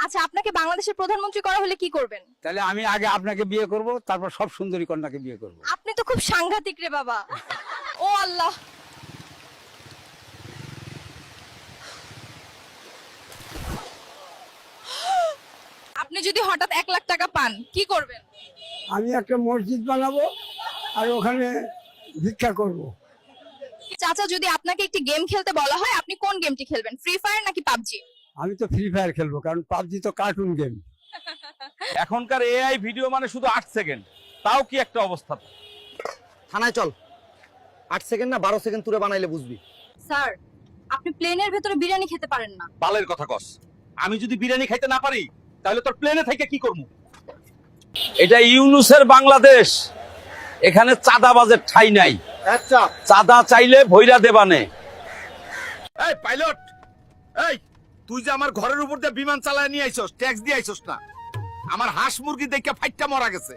আচ্ছা, আপনাকে বাংলাদেশের প্রধানমন্ত্রী করা হলে কি করবেন? তাহলে আমি আগে আপনাকে বিয়ে করব, তারপর সব সুন্দরী কন্যাকে বিয়ে করব। আপনি তো খুব সাংঘাতিক রে বাবা। ও আল্লাহ। আপনি যদি হঠাৎ 1 লাখ টাকা পান কি করবেন? আমি একটা মসজিদ বানাবো আর ওখানে ভিক্ষা করব। চাচা, যদি আপনাকে একটি গেম খেলতে বলা হয় আপনি কোন গেমটি খেলবেন? ফ্রি ফায়ার নাকি পাবজি? আমি তো ফ্রি ফায়ার খেলবো, কারণ পাবজি তো কার্টুন গেম। এখনকার এআই ভিডিও মানে শুধু 8 সেকেন্ড, তাও কি একটা অবস্থা। থানায় চল, 8 সেকেন্ড না 12 সেকেন্ড তুলে বানাইলে বুঝবি। স্যার, আপনি প্লেনের ভেতরে বিরিয়ানি খেতে পারেন না। বালের কথা কস। আমি যদি বিরিয়ানি খাইতে না পারি তাহলে তোর প্লেনে থেকে কি করব? এটা ইউনুসের বাংলাদেশ, এখানে চাঁদাবাজের ঠাঁই নাই। আচ্ছা, চাঁদা চাইলে ভৈরা দেবানে। এই পাইলট, এই তুই যে আমার ঘরের উপর দিয়ে বিমান চালায় নিয়ে আইছস, ট্যাক্স দিয়ে আইছস না? আমার হাঁস মুরগি দেখে ফাইটটা মরা গেছে।